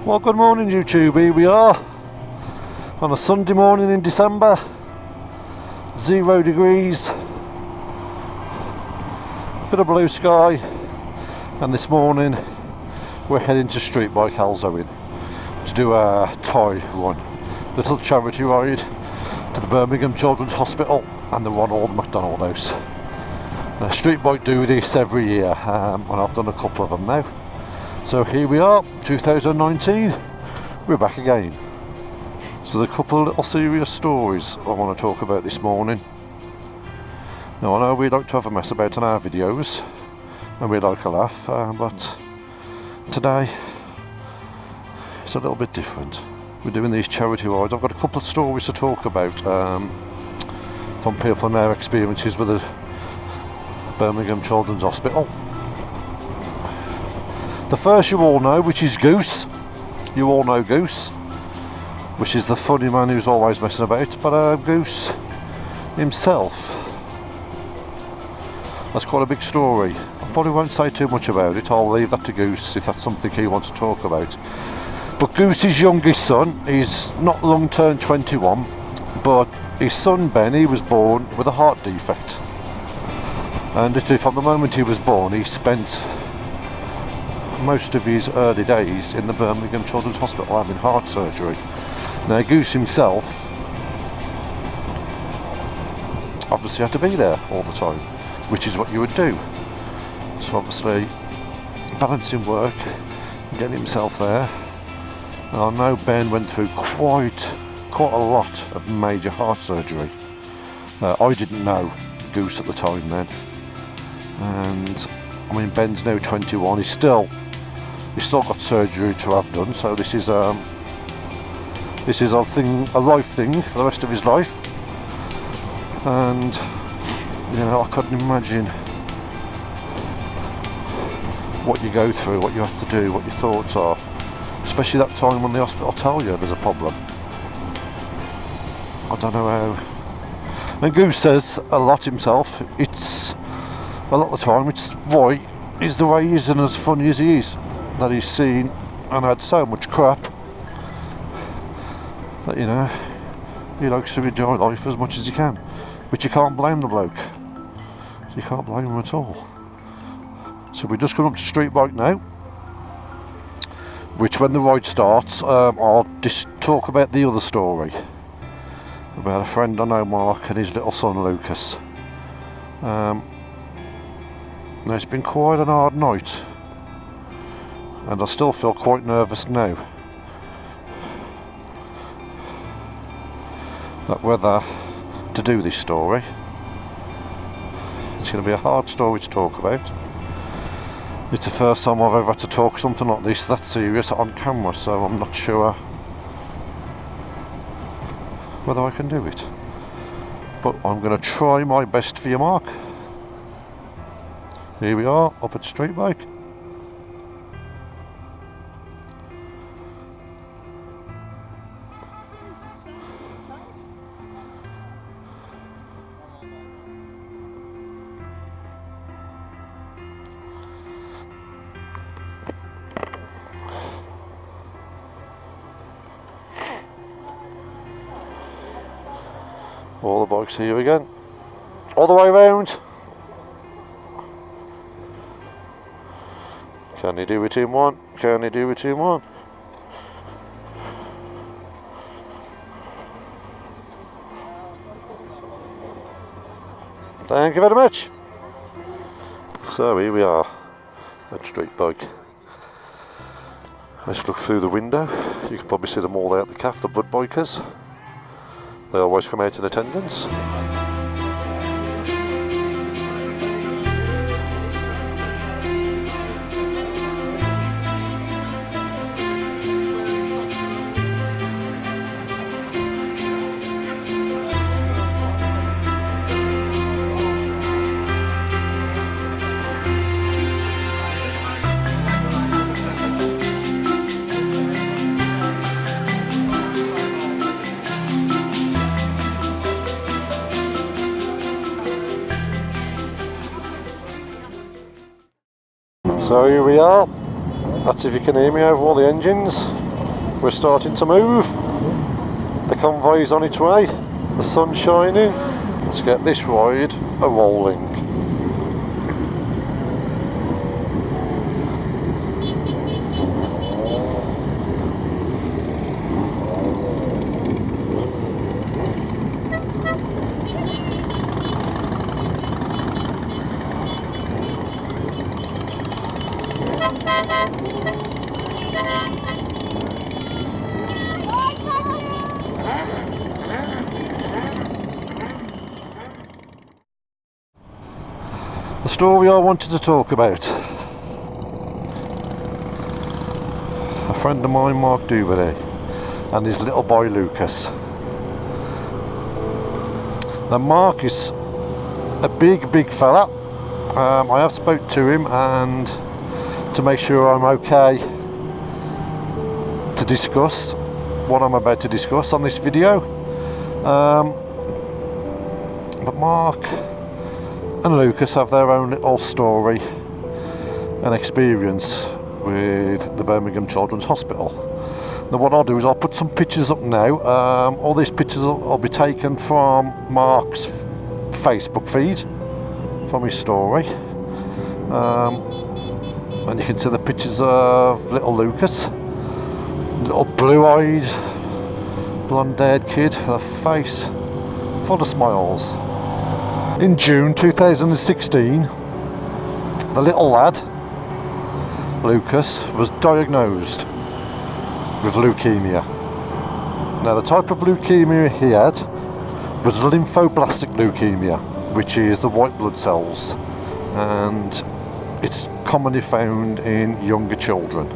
Well, good morning YouTube, here we are on a Sunday morning in December, 0 degrees, bit of blue sky, and this morning we're heading to Streetbike Halsowing to do a toy run, little charity ride to the Birmingham Children's Hospital and the Ronald McDonald House. Now, Streetbike do this every year, and I've done a couple of them now. So here we are, 2019, we're back again. So there's a couple of little serious stories I want to talk about this morning. Now I know we like to have a mess about in our videos, and we like a laugh, but today it's a little bit different. We're doing these charity rides. I've got a couple of stories to talk about from people and their experiences with the Birmingham Children's Hospital. The first you all know, which is Goose. You all know Goose, which is the funny man who's always messing about, but Goose himself, that's quite a big story. I probably won't say too much about it, I'll leave that to Goose if that's something he wants to talk about. But Goose's youngest son is not long turned 21, but his son Ben, he was born with a heart defect. And literally from the moment he was born, he spent most of his early days in the Birmingham Children's Hospital having heart surgery. Now Goose himself obviously had to be there all the time, which is what you would do. So obviously balancing work, getting himself there. And I know Ben went through quite a lot of major heart surgery. I didn't know Goose at the time then, and I mean Ben's now 21. He's still got surgery to have done, so this is a life thing for the rest of his life. And you know, I couldn't imagine what you go through, what you have to do, what your thoughts are, especially that time when the hospital tell you there's a problem. I don't know how. And Goose says a lot himself. It's a lot of the time it's why he's the way he is and as funny as he is, that he's seen and had so much crap that, you know, he likes to enjoy life as much as he can, which you can't blame the bloke. You can't blame him at all. So we're just going up to Streetbike now, which when the ride starts, I'll just talk about the other story about a friend I know, Mark, and his little son Lukas. Now it's been quite an hard night, and I still feel quite nervous now that whether to do this story. It's going to be a hard story to talk about. It's the first time I've ever had to talk something like this that serious on camera, so I'm not sure whether I can do it. But I'm going to try my best for you, Mark. Here we are, up at Streetbike. All the bikes here again, all the way round. Can he do it in one? Can he do it in one? Thank you very much. So here we are at Streetbike. Let's look through the window. You can probably see them all there at the calf, the blood bikers. They always come out in attendance. So here we are. That's if you can hear me over all the engines. we're starting to move. The convoy's on its way, the sun's shining. Let's get this ride a-rolling. The story I wanted to talk about. A friend of mine, Mark Duberry, and his little boy Lukas. Now Mark is a big fella. I have spoke to him and to make sure I'm okay to discuss what I'm about to discuss on this video. But Mark and Lukas have their own little story and experience with the Birmingham Children's Hospital. Now what I'll do is I'll put some pictures up now. All these pictures will be taken from Mark's Facebook feed, from his story. And you can see the pictures of little Lukas, little blue-eyed, blonde-haired kid with a face full of smiles. In June 2016, the little lad, Lukas, was diagnosed with leukemia. Now the type of leukemia he had was lymphoblastic leukemia, which is the white blood cells, and it's commonly found in younger children.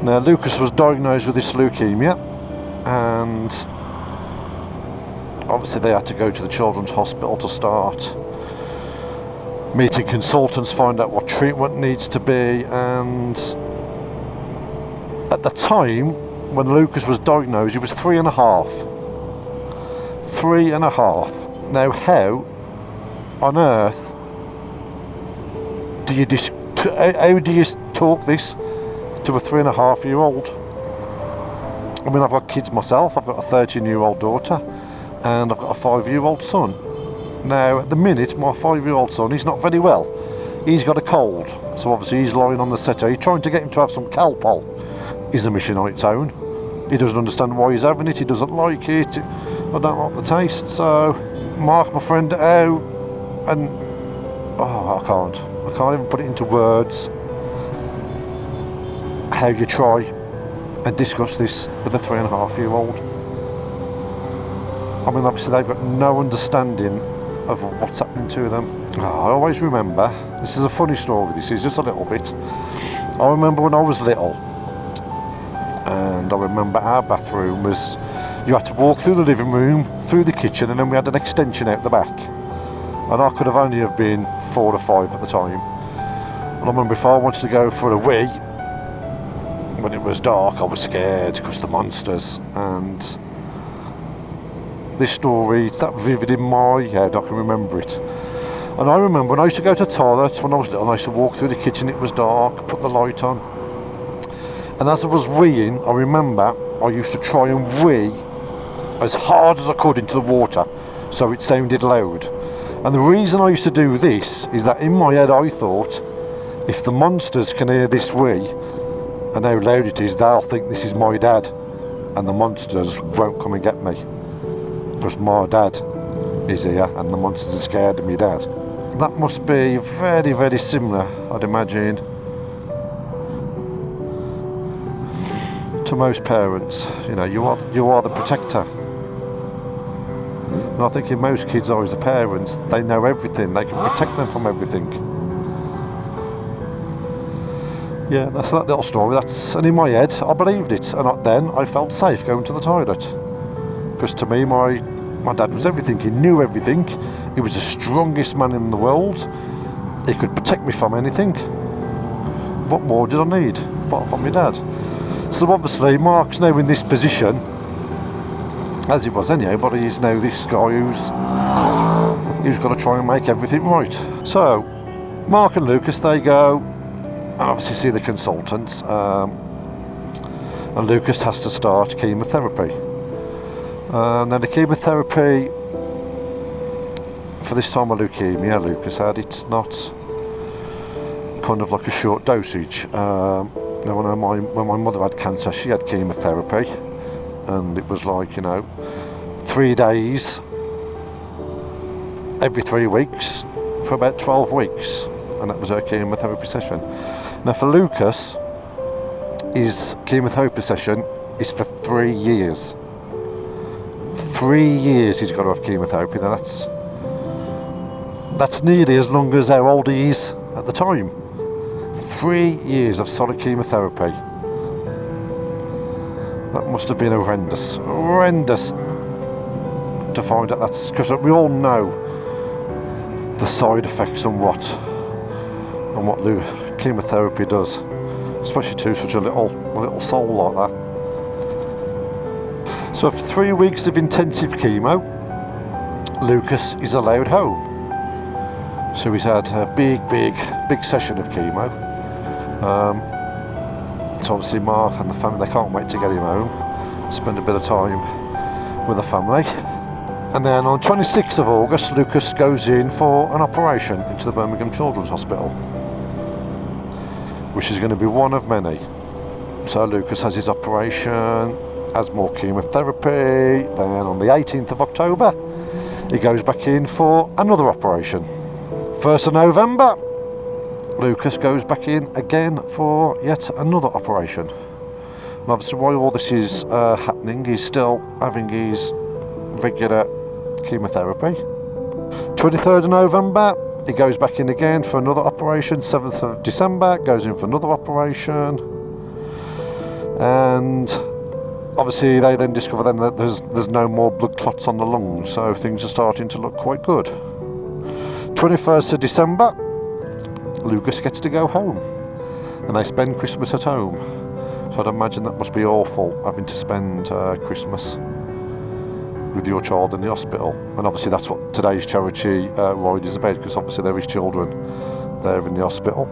Now Lukas was diagnosed with this leukemia, and obviously they had to go to the Children's Hospital to start meeting consultants, find out what treatment needs to be. And at the time when Lukas was diagnosed, he was 3.5. 3.5. Now how on earth do you how do you talk this to a 3.5-year-old? I mean, I've got kids myself. I've got a 13-year-old daughter and I've got a 5-year-old son. Now at the minute my 5-year-old son, he's not very well. He's got a cold, so obviously he's lying on the settee. Trying to get him to have some Calpol is a mission on its own. He doesn't understand why he's having it, he doesn't like it, I don't like the taste. So Mark, my friend, out, and I can't even put it into words how you try and discuss this with a 3.5-year-old. I mean, obviously they've got no understanding of what's happening to them. I always remember, this is a funny story, this is just a little bit. I remember when I was little, and I remember our bathroom was, you had to walk through the living room, through the kitchen, and then we had an extension out the back. And I could have only have been 4 or 5 at the time. And I remember if I wanted to go for a wee, when it was dark, I was scared because the monsters. And this story, it's that vivid in my head, I can remember it. And I remember when I used to go to the toilet when I was little, I used to walk through the kitchen, it was dark, put the light on. And as I was weeing, I remember I used to try and wee as hard as I could into the water so it sounded loud. And the reason I used to do this is that in my head I thought, if the monsters can hear this wee and how loud it is, they'll think this is my dad and the monsters won't come and get me, because my dad is here and the monsters are scared of me dad. That must be very, very similar, I'd imagine, to most parents. You know, you are the protector. And I think in most kids' eyes, the parents, they know everything, they can protect them from everything. Yeah, that's that little story. And in my head, I believed it, and then I felt safe going to the toilet, because to me, my dad was everything. He knew everything. He was the strongest man in the world. He could protect me from anything. What more did I need apart from my dad? So obviously Mark's now in this position, as he was anyhow, but he's now this guy who's got to try and make everything right. So Mark and Lukas, they go and obviously see the consultants. and Lucas has to start chemotherapy. Now the chemotherapy for this time of leukemia Lucas had, it's not kind of like a short dosage. Now when my mother had cancer, she had chemotherapy, and it was like, you know, 3 days every 3 weeks for about 12 weeks, and that was her chemotherapy session. Now for Lucas, his chemotherapy session is for 3 years. 3 years he's got to have chemotherapy. Now that's nearly as long as how old he is at the time. 3 years of solid chemotherapy. That must have been horrendous to find out. That's because we all know the side effects and what chemotherapy does, especially to such a little soul like that. So after 3 weeks of intensive chemo, Lucas is allowed home. So he's had a big session of chemo. So obviously Mark and the family, they can't wait to get him home, spend a bit of time with the family. And then on 26th of August, Lucas goes in for an operation into the Birmingham Children's Hospital, which is going to be one of many. So Lucas has his operation, has more chemotherapy. Then on the 18th of October, he goes back in for another operation. 1st of November, Lucas goes back in again for yet another operation. And obviously while all this is happening, he's still having his regular chemotherapy. 23rd of November, he goes back in again for another operation. 7th of December, goes in for another operation. And obviously they then discover then that there's no more blood clots on the lungs, so things are starting to look quite good. 21st of December, Lucas gets to go home, and they spend Christmas at home. So I'd imagine that must be awful, having to spend Christmas with your child in the hospital. And obviously that's what today's charity ride is about, because obviously there is children there in the hospital.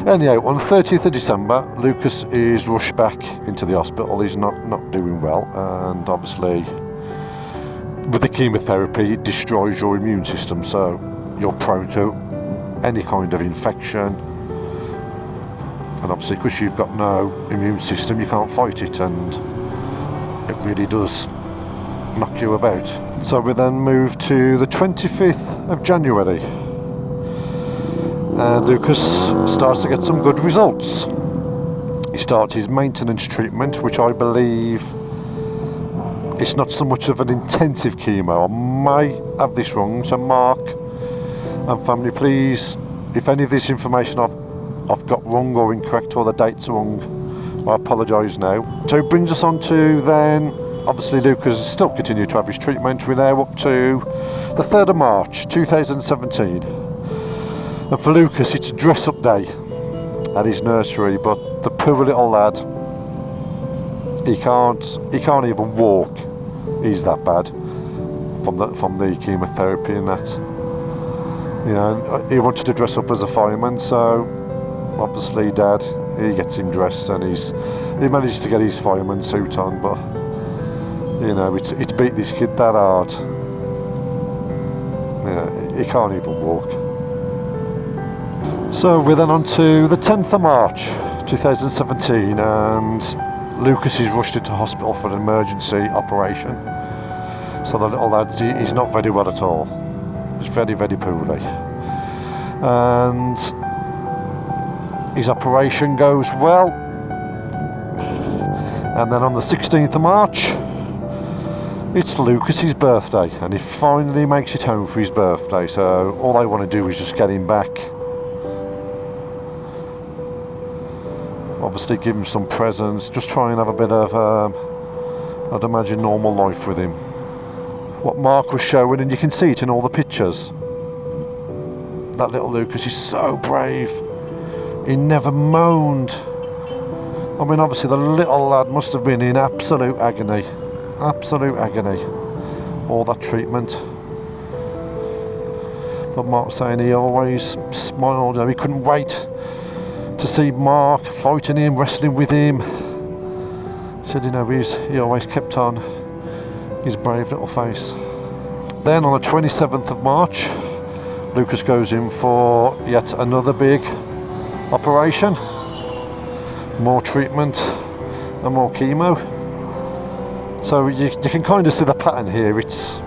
Anyhow, on the 30th of December, Lucas is rushed back into the hospital. He's not doing well, and obviously with the chemotherapy it destroys your immune system, so you're prone to any kind of infection, and obviously because you've got no immune system you can't fight it, and it really does knock you about. So we then move to the 25th of January, and Lucas starts to get some good results. He starts his maintenance treatment, which I believe it's not so much of an intensive chemo. I may have this wrong, so Mark and family, please, if any of this information I've got wrong or incorrect, or the dates are wrong, I apologise now. So it brings us on to then, obviously Lucas has still continued to have his treatment. We're now up to the 3rd of March 2017, and for Lucas it's a dress up day at his nursery, but the poor little lad, he can't even walk. He's that bad from the chemotherapy and that. You know, he wanted to dress up as a fireman, so obviously Dad, he gets him dressed, and he manages to get his fireman suit on, but you know, it's beat this kid that hard. Yeah, he can't even walk. So we're then on to the 10th of March 2017, and Lucas is rushed into hospital for an emergency operation. So the little lad, he's not very well at all. He's very poorly. And his operation goes well. And then on the 16th of March, it's Lucas's birthday, and he finally makes it home for his birthday. So all they want to do is just get him back. Obviously give him some presents, just try and have a bit of, I'd imagine, normal life with him. What Mark was showing, and you can see it in all the pictures, that little Lucas is so brave. He never moaned. I mean, obviously the little lad must have been in absolute agony. Absolute agony. All that treatment. But Mark was saying he always smiled, and he couldn't wait to to see Mark fighting him, wrestling with him. Said, you know, he always kept on his brave little face. Then on the 27th of March, Lukas goes in for yet another big operation. More treatment and more chemo. So you can kind of see the pattern here. It's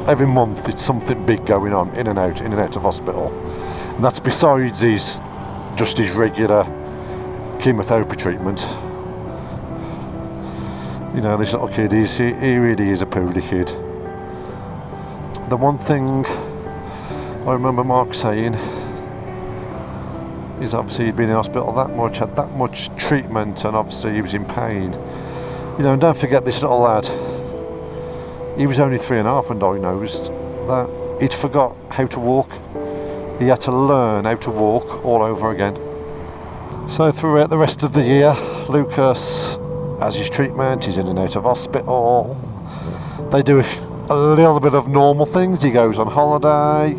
every month it's something big going on, in and out of hospital. And that's besides his regular chemotherapy treatment. You know, this little kid, he really is a poorly kid. The one thing I remember Mark saying is obviously he'd been in hospital that much, had that much treatment, and obviously he was in pain. You know, and don't forget this little lad, he was only 3.5 when diagnosed, that he'd forgot how to walk. He had to learn how to walk all over again. So throughout the rest of the year, Lukas has his treatment, he's in and out of hospital. They do a little bit of normal things. He goes on holiday,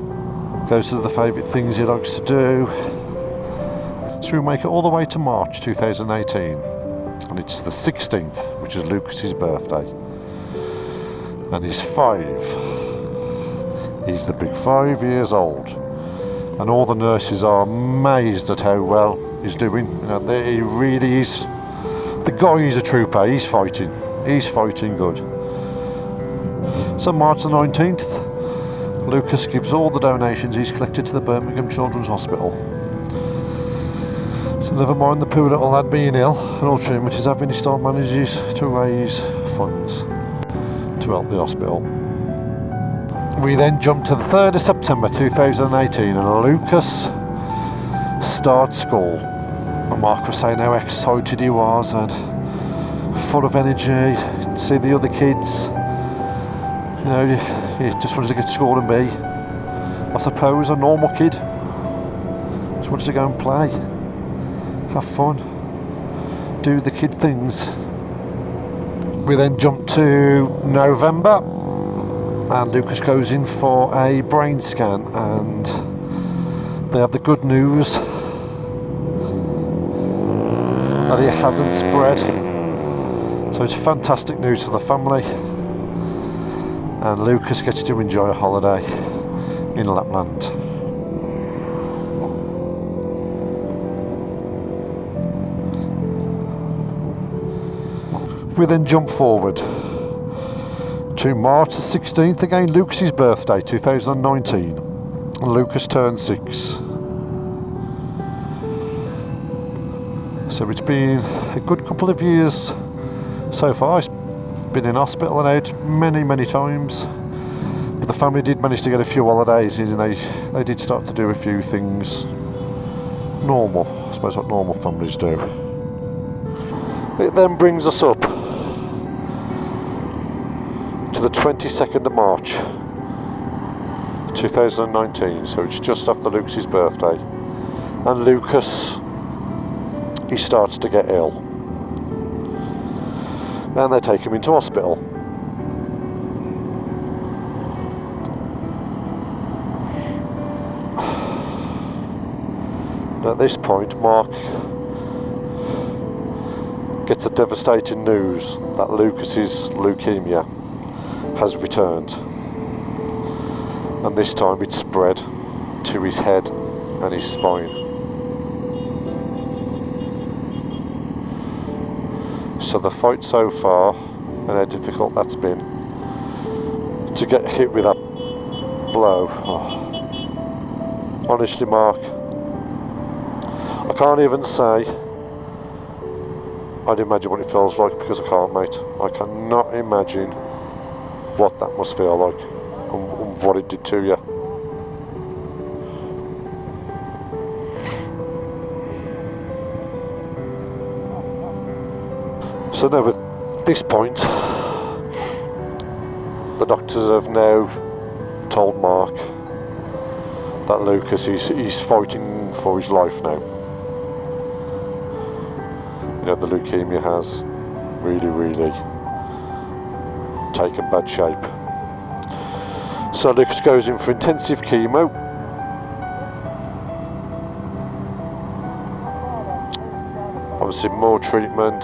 goes to the favourite things he likes to do. So we make it all the way to March 2018, and it's the 16th, which is Lukas's birthday, and he's 5. He's the big 5 years old, and all the nurses are amazed at how well he's doing. You know, he really is. The guy is a trooper. He's fighting good. So March the 19th, Lukas gives all the donations he's collected to the Birmingham Children's Hospital. So never mind the poor little lad being ill and all treatment he's having, he still manages to raise funds to help the hospital. We then jump to the 3rd of September 2018, and Lukas starts school. And Mark was saying how excited he was and full of energy. You'd see the other kids, you know, he just wanted to get to school and be, I suppose, a normal kid. Just wanted to go and play, have fun, do the kid things. We then jump to November, and Lukas goes in for a brain scan, and they have the good news that it hasn't spread. So it's fantastic news for the family, and Lukas gets to enjoy a holiday in Lapland. We then jump forward to March the 16th, again Lukas's birthday 2019, and Lukas turned 6. So it's been a good couple of years so far. He's been in hospital and out many times, but the family did manage to get a few holidays in, and they did start to do a few things normal, I suppose what normal families do. It then brings us up to the 22nd of March 2019, so it's just after Lukas's birthday, and Lukas, he starts to get ill, and they take him into hospital. And at this point, Mark gets the devastating news that Lukas's leukemia has returned, and this time it's spread to his head and his spine. So the fight so far, and how difficult that's been, to get hit with that blow. Oh. Honestly, Mark, I can't even say I'd imagine what it feels like, because I can't, mate. I cannot imagine what that must feel like and what it did to you. So now at this point, the doctors have now told Mark that Lukas he's fighting for his life now. You know, the leukemia has really taken bad shape. So Lukas goes in for intensive chemo, obviously more treatment.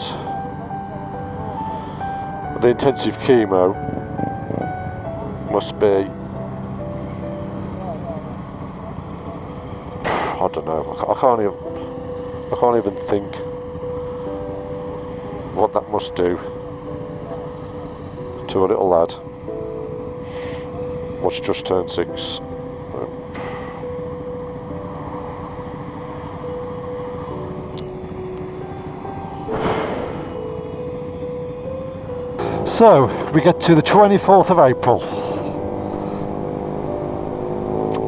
The intensive chemo must be, I don't know, I can't even think what that must do to a little lad what's just turned 6. So we get to the 24th of April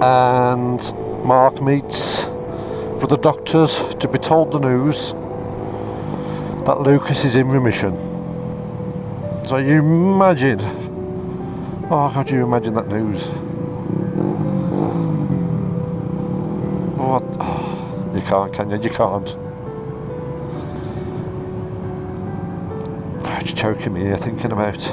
and Mark meets with the doctors to be told the news that Lukas is in remission. So you imagine, oh God, you imagine that news. What? Oh, you can't, can you? You can't. It's choking me here thinking about it.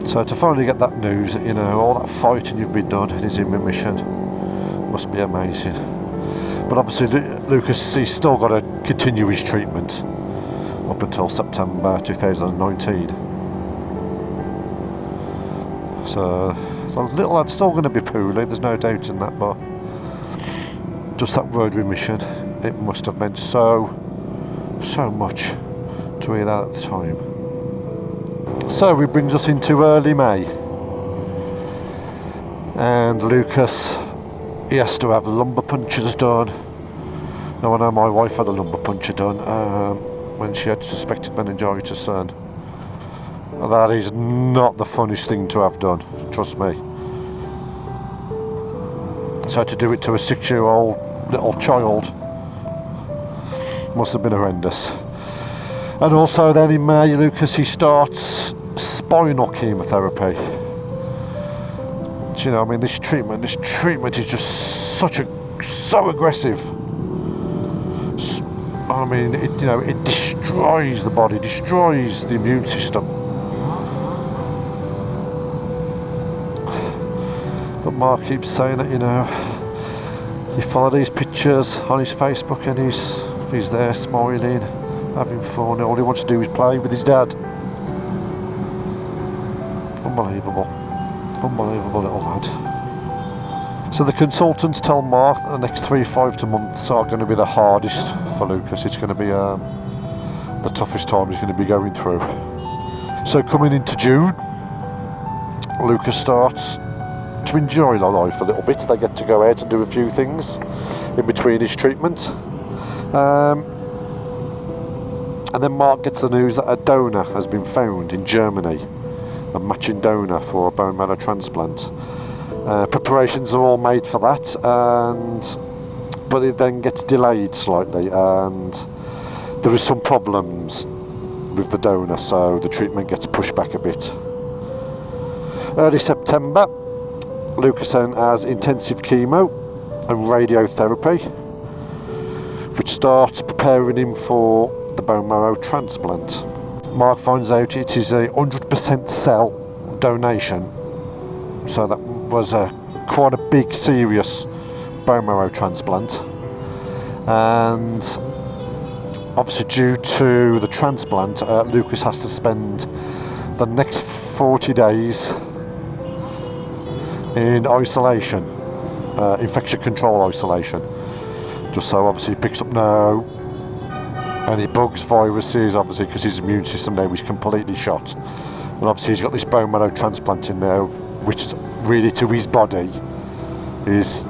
So to finally get that news that, you know, all that fighting you've been done and he's in remission must be amazing. But obviously Lukas, he's still got to continue his treatment up until September 2019. So the little lad's still going to be poorly, there's no doubt in that, but just that word remission, it must have meant so much to hear that at the time. So it brings us into early May, and Lukas, he has to have lumbar punctures done. Now I know my wife had a lumbar puncture done when she had suspected meningitis, and that is not the funnest thing to have done, trust me. So to do it to a 6-year-old little child must have been horrendous. And also then in May, Lukas, he starts spinal chemotherapy. You know, I mean, this treatment is just so aggressive. I mean, it destroys the body, destroys the immune system. But Mark keeps saying that, you know, you follow these pictures on his Facebook and he's there smiling, having fun. All he wants to do is play with his dad. Unbelievable little lad. So the consultants tell Mark that the next 3-5 months are going to be the hardest for Lukas. It's going to be the toughest time he's going to be going through. So coming into June, Lukas starts to enjoy their life a little bit. They get to go out and do a few things in between his treatment. And then Mark gets the news that a donor has been found in Germany, a matching donor for a bone marrow transplant. Preparations are all made for that, but it then gets delayed slightly, and there is some problems with the donor, so the treatment gets pushed back a bit. Early September, Lukas then has intensive chemo and radiotherapy, which starts preparing him for the bone marrow transplant. Mark finds out it is a 100% cell donation, so that was quite a big, serious bone marrow transplant. And obviously due to the transplant, Lukas has to spend the next 40 days in isolation, infection control isolation, just so obviously he picks up any bugs, viruses, obviously because his immune system now is completely shot. And obviously he's got this bone marrow transplant in now, which is really to his body it's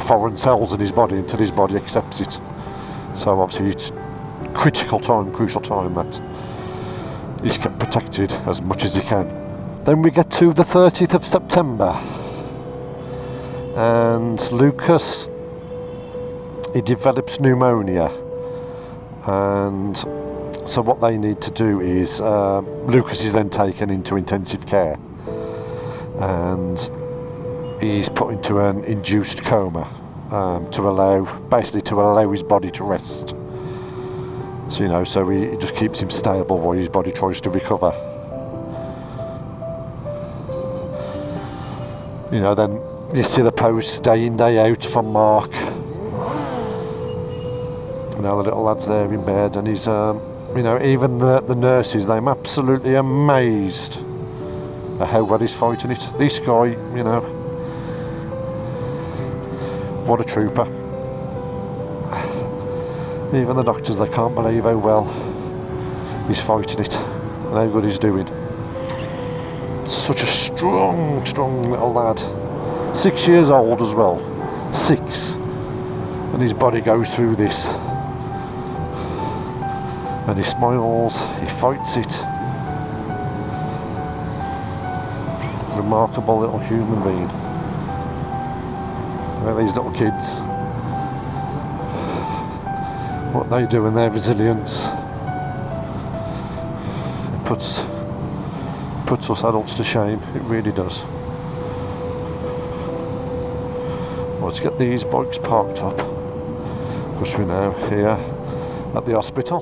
foreign cells in his body until his body accepts it. So obviously it's crucial time that he's kept protected as much as he can. Then we get to the 30th of September, and Lukas, he develops pneumonia, and so what they need to do is Lukas is then taken into intensive care and he's put into an induced coma to allow his body to rest. So, you know, so he just keeps him stable while his body tries to recover. You know, then You see the posts day in, day out from Mark. You know, the little lad's there in bed, and he's, you know, even the nurses, they're absolutely amazed at how well he's fighting it. This guy, you know, what a trooper. Even the doctors, they can't believe how well he's fighting it and how good he's doing. Such a strong little lad. 6 years old as well. 6. And his body goes through this. And he smiles, he fights it. Remarkable little human being. Well, these little kids, what they do and their resilience, it puts us adults to shame. It really does. Let's get these bikes parked up, because we're now here at the hospital.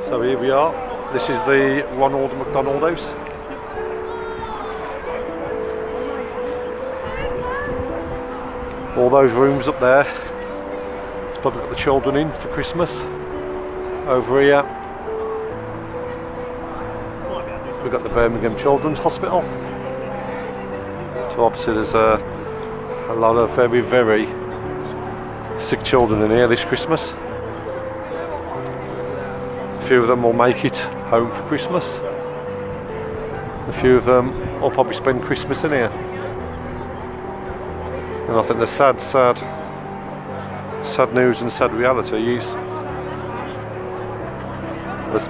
So here we are. This is the Ronald McDonald House. All those rooms up there, it's probably got the children in for Christmas. Over here we've got the Birmingham Children's Hospital. So obviously there's a lot of very sick children in here this Christmas. A few of them will make it home for Christmas. A few of them will probably spend Christmas in here. And I think the sad news and sad reality is there's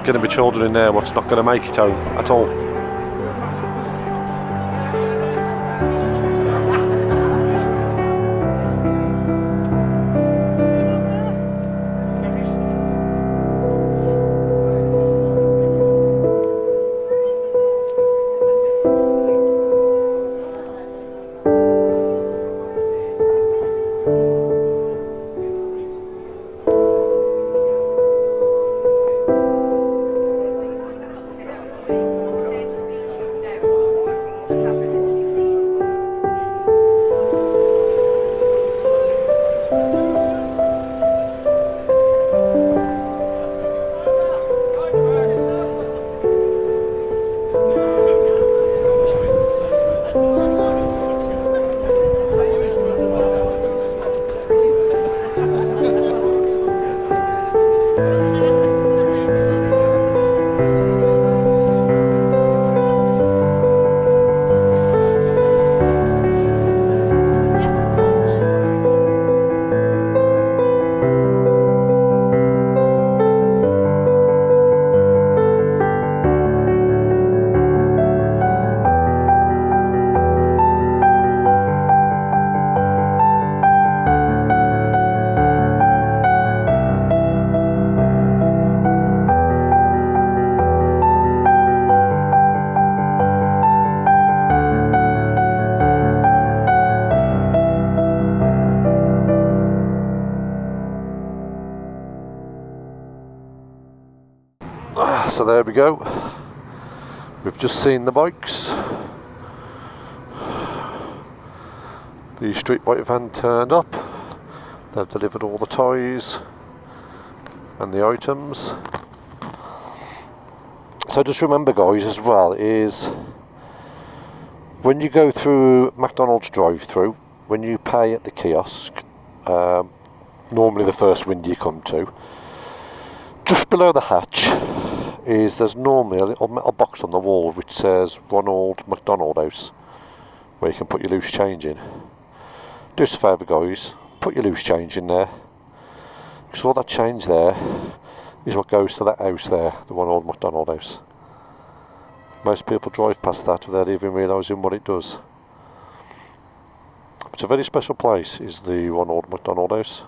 going to be children in there what's not going to make it home at all. So there we go. We've just seen the bikes. The Streetbike van turned up. They've delivered all the toys and the items. So just remember, guys, as well, is when you go through McDonald's drive-through, when you pay at the kiosk, normally the first window you come to, just below the hatch there's normally a little metal box on the wall which says Ronald McDonald House, where you can put your loose change in. Do us a favour, guys, put your loose change in there, because all that change there is what goes to that house there, the Ronald McDonald House. Most people drive past that without even realising what it does. It's a very special place, is the Ronald McDonald House.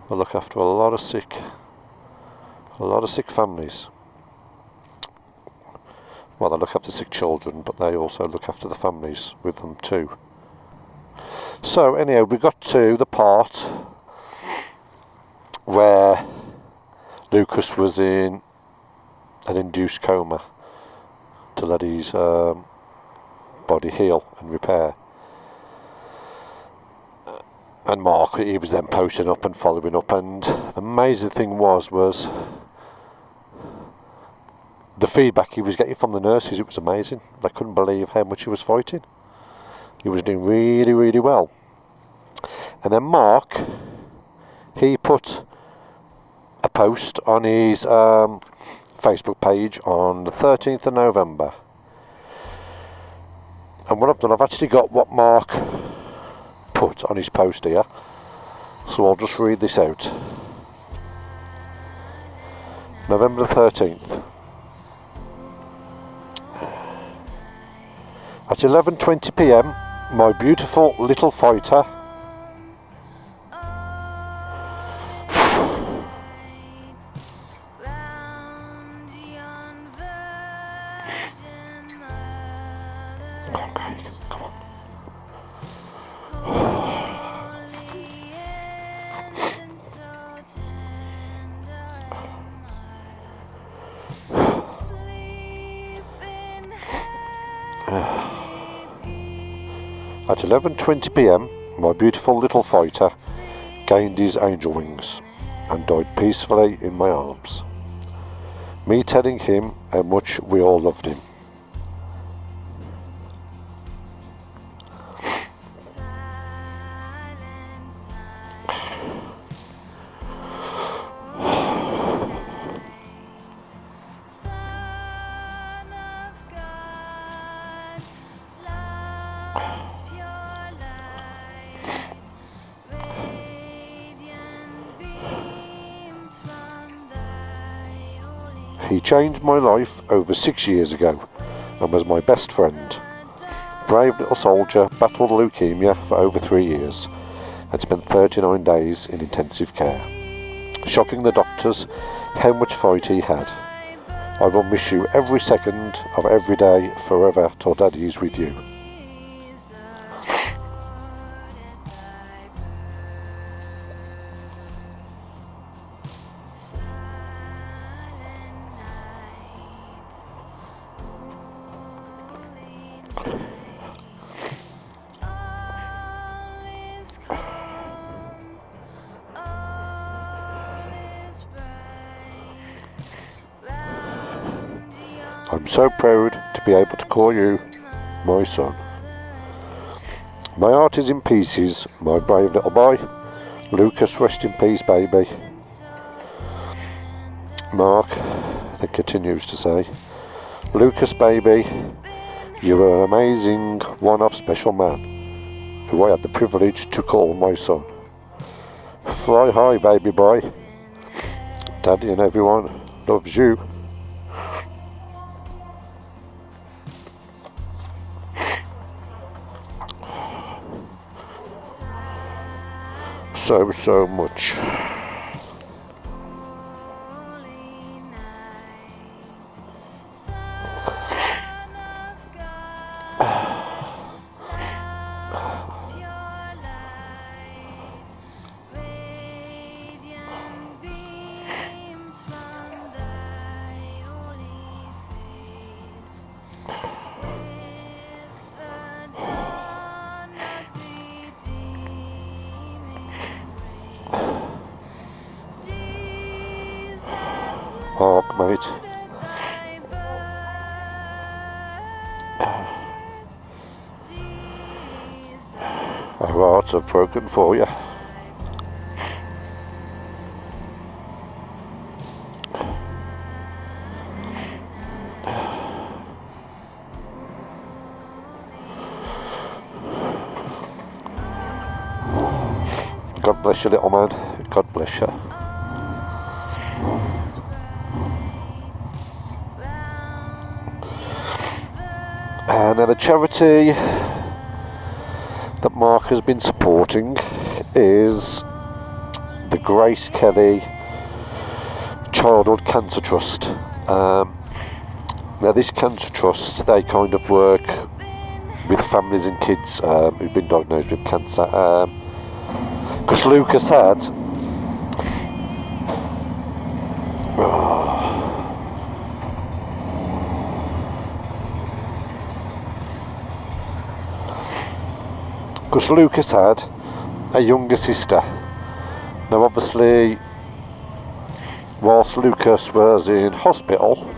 They look after a lot of sick families. well, they look after sick children, but they also look after the families with them too. So anyhow, we got to the part where Lukas was in an induced coma to let his body heal and repair. And Mark, he was then posting up and following up, and the amazing thing was the feedback he was getting from the nurses. It was amazing. They couldn't believe how much he was fighting. He was doing really, really well. And then Mark, he put a post on his Facebook page on the 13th of November. And what I've done, I've actually got what Mark put on his post here, so I'll just read this out. November the 13th. At 11:20 p.m, my beautiful little fighter At 11:20 p.m, my beautiful little fighter gained his angel wings and died peacefully in my arms. Me telling him how much we all loved him. He changed my life over 6 years ago and was my best friend. Brave little soldier battled leukemia for over 3 years and spent 39 days in intensive care, shocking the doctors how much fight he had. I will miss you every second of every day forever till Daddy is with you. I'm so proud to be able to call you my son. My heart is in pieces, my brave little boy. Lukas, rest in peace, baby. Mark then continues to say, Lukas, baby, you are an amazing, one-off special man who I had the privilege to call my son. Fly high, baby boy. Daddy and everyone loves you. So much. Mark, mate. Our hearts are broken for you. God bless you, little man. God bless you. Now the charity that Mark has been supporting is the Grace Kelly Childhood Cancer Trust. Now this Cancer Trust, they kind of work with families and kids who've been diagnosed with cancer. Because Lukas had a younger sister. Now obviously, whilst Lukas was in hospital,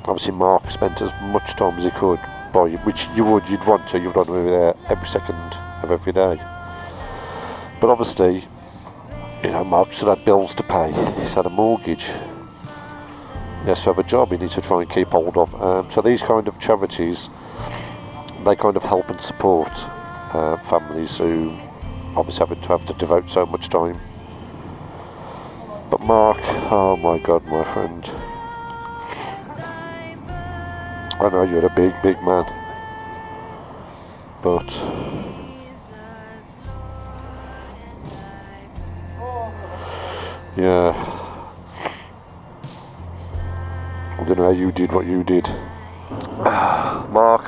obviously Mark spent as much time as he could by you, which you'd want to be there every second of every day. But obviously, you know, Mark still had bills to pay, he's had a mortgage, he has to have a job he needs to try and keep hold of. So these kind of charities, they kind of help and support families who obviously have to devote so much time. But Mark, oh my God, my friend, I know you're a big man, but yeah, I don't know how you did what you did. Mark,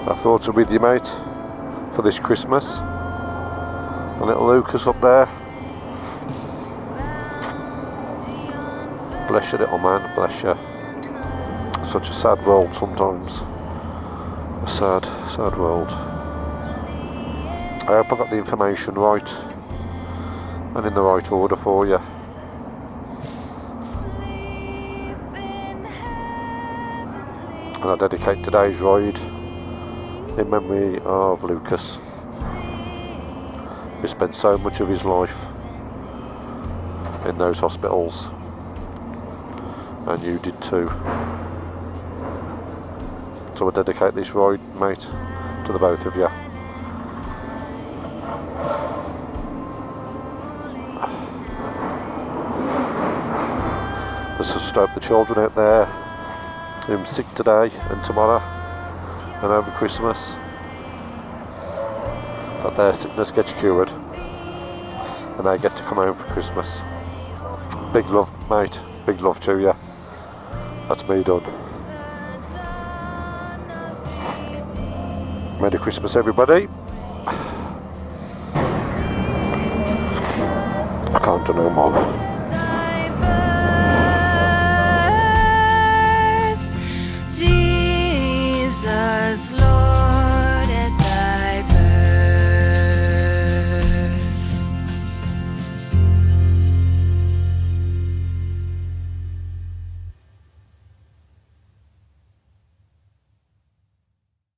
our thoughts are with you, mate, for this Christmas. A little Lukas up there. Bless you, little man, bless you. Such a sad world sometimes. A sad world. I hope I got the information right and in the right order for you. And I dedicate today's ride in memory of Lukas, who spent so much of his life in those hospitals, and you did too. So I dedicate this ride, mate, to the both of you. Let's just hope the children out there who are sick today and tomorrow and over Christmas, that their sickness gets cured and they get to come home for Christmas. Big love, mate, big love to you. That's me done. Merry Christmas, everybody. I can't do no more.